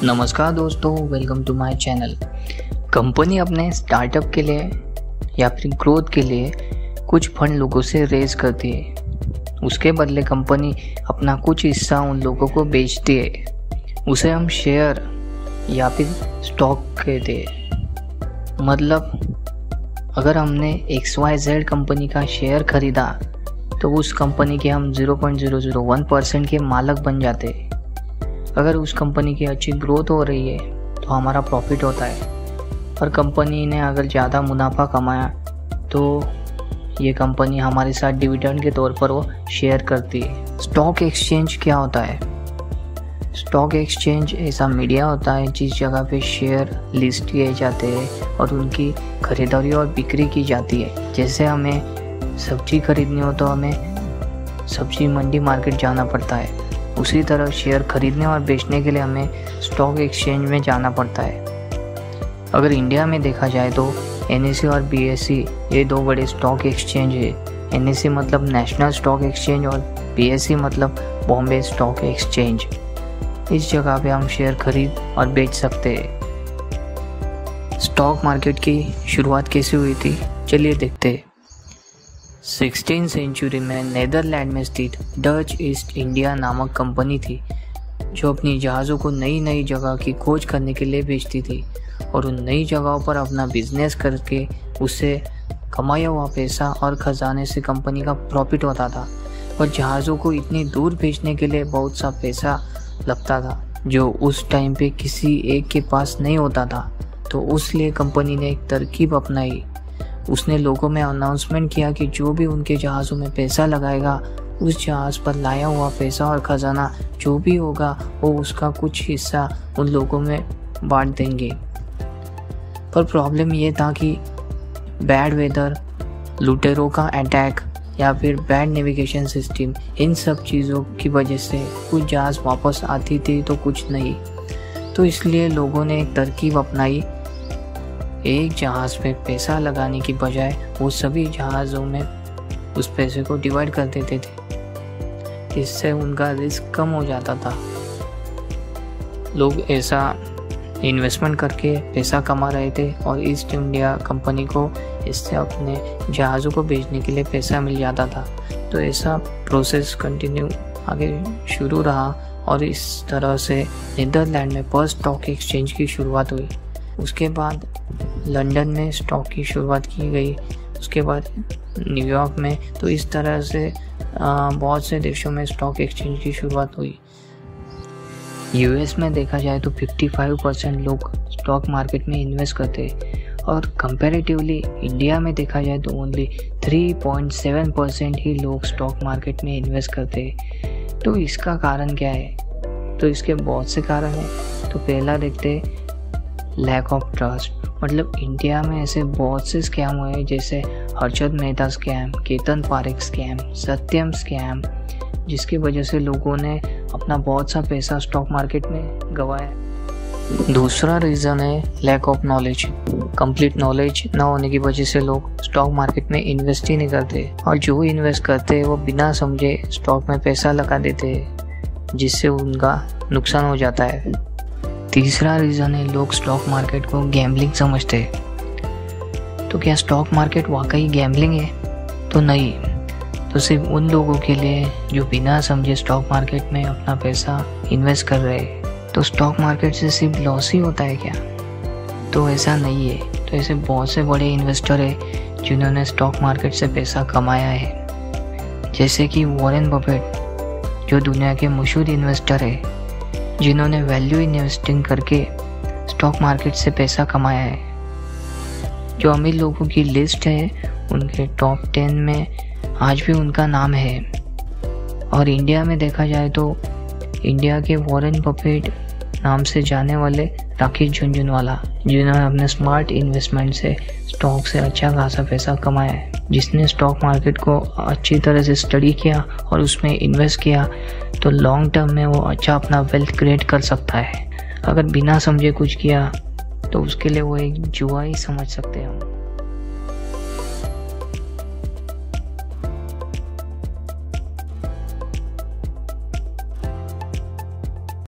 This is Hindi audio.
नमस्कार दोस्तों, welcome to my channel. Company अपने स्टार्टअप के लिए या फिर ग्रोथ के लिए कुछ फंड लोगों से रेज करती है। उसके बदले कंपनी अपना कुछ हिस्सा उन लोगों को बेचती है। उसे हम शेयर या फिर स्टॉक कहते हैं। मतलब अगर हमने XYZ कंपनी का शेयर खरीदा तो उस कंपनी के हम 0.001% के मालिक बन जाते हैं। अगर उस कंपनी की अच्छी ग्रोथ हो रही है तो हमारा प्रॉफिट होता है, और कंपनी ने अगर ज़्यादा मुनाफा कमाया तो ये कंपनी हमारे साथ डिविडेंड के तौर पर वो शेयर करती है। स्टॉक एक्सचेंज क्या होता है? स्टॉक एक्सचेंज ऐसा मीडिया होता है जिस जगह पे शेयर लिस्ट किए जाते हैं और उनकी खरीदारी और बिक्री की जाती है। जैसे हमें सब्जी खरीदनी हो तो हमें सब्जी मंडी मार्केट जाना पड़ता है, उसी तरह शेयर खरीदने और बेचने के लिए हमें स्टॉक एक्सचेंज में जाना पड़ता है। अगर इंडिया में देखा जाए तो NSE और BSE ये दो बड़े स्टॉक एक्सचेंज है। NSE मतलब नेशनल स्टॉक एक्सचेंज और BSE मतलब बॉम्बे स्टॉक एक्सचेंज। इस जगह पे हम शेयर खरीद और बेच सकते हैं। स्टॉक मार्केट की शुरुआत कैसे हुई थी, चलिए देखते हैं। 16वीं सेंचुरी में नीदरलैंड में स्थित डच ईस्ट इंडिया नामक कंपनी थी जो अपनी जहाज़ों को नई नई जगह की खोज करने के लिए बेचती थी, और उन नई जगहों पर अपना बिजनेस करके उससे कमाया हुआ पैसा और खजाने से कंपनी का प्रॉफिट होता था। और जहाज़ों को इतनी दूर भेजने के लिए बहुत सा पैसा लगता था जो उस टाइम पे किसी एक के पास नहीं होता था। तो उसलिए कंपनी ने एक तरकीब अपनाई। उसने लोगों में अनाउंसमेंट किया कि जो भी उनके जहाज़ों में पैसा लगाएगा उस जहाज़ पर लाया हुआ पैसा और खजाना जो भी होगा वो उसका कुछ हिस्सा उन लोगों में बांट देंगे। पर प्रॉब्लम ये था कि बैड वेदर, लुटेरों का अटैक या फिर बैड नेविगेशन सिस्टम, इन सब चीज़ों की वजह से कुछ जहाज़ वापस आती थी तो कुछ नहीं। तो इसलिए लोगों ने एक तरकीब अपनाई। एक जहाज़ पे पैसा लगाने की बजाय वो सभी जहाज़ों में उस पैसे को डिवाइड कर देते थे। इससे उनका रिस्क कम हो जाता था। लोग ऐसा इन्वेस्टमेंट करके पैसा कमा रहे थे और ईस्ट इंडिया कंपनी को इससे अपने जहाज़ों को बेचने के लिए पैसा मिल जाता था। तो ऐसा प्रोसेस कंटिन्यू आगे शुरू रहा और इस तरह से नीदरलैंड में फर्स्ट स्टॉक एक्सचेंज की शुरुआत हुई। उसके बाद लंदन में स्टॉक की शुरुआत की गई, उसके बाद न्यूयॉर्क में। तो इस तरह से बहुत से देशों में स्टॉक एक्सचेंज की शुरुआत हुई। US में देखा जाए तो 55% लोग स्टॉक मार्केट में इन्वेस्ट करते हैं, और कंपैरेटिवली इंडिया में देखा जाए तो ओनली 3.7% ही लोग स्टॉक मार्केट में इन्वेस्ट करते हैं। तो इसका कारण क्या है? तो इसके बहुत से कारण हैं। तो पहला देखते हैं, लैक ऑफ ट्रस्ट। मतलब इंडिया में ऐसे बहुत से स्कैम हुए हैं, जैसे हर्षद मेहता स्कैम, केतन पारेख स्कैम, सत्यम स्कैम, जिसकी वजह से लोगों ने अपना बहुत सा पैसा स्टॉक मार्केट में गंवाया। दूसरा रीज़न है lack of knowledge. Complete knowledge ना होने की वजह से लोग स्टॉक मार्केट में इन्वेस्ट ही नहीं करते, और जो इन्वेस्ट करते हैं वो बिना समझे स्टॉक में पैसा लगा देते हैं, जिससे उनका नुकसान हो जाता है। तीसरा रीज़न है लोग स्टॉक मार्केट को गैम्बलिंग समझते हैं। तो क्या स्टॉक मार्केट वाकई गैम्बलिंग है? तो नहीं। तो सिर्फ उन लोगों के लिए जो बिना समझे स्टॉक मार्केट में अपना पैसा इन्वेस्ट कर रहे हैं। तो स्टॉक मार्केट से सिर्फ लॉस ही होता है क्या? तो ऐसा नहीं है। तो ऐसे बहुत से बड़े इन्वेस्टर हैं जिन्होंने स्टॉक मार्केट से पैसा कमाया है, जैसे कि वॉरेन बफेट जो दुनिया के मशहूर इन्वेस्टर है, जिन्होंने वैल्यू इन्वेस्टिंग करके स्टॉक मार्केट से पैसा कमाया है। जो अमीर लोगों की लिस्ट है उनके टॉप 10 में आज भी उनका नाम है। और इंडिया में देखा जाए तो इंडिया के वॉरेन बफेट नाम से जाने वाले राकेश झुनझुनवाला, जिन्होंने अपने स्मार्ट इन्वेस्टमेंट से स्टॉक से अच्छा खासा पैसा कमाया है। जिसने स्टॉक मार्केट को अच्छी तरह से स्टडी किया और उसमें इन्वेस्ट किया तो लॉन्ग टर्म में वो अच्छा अपना वेल्थ क्रिएट कर सकता है। अगर बिना समझे कुछ किया तो उसके लिए वो एक जुआ ही समझ सकते हैं हम।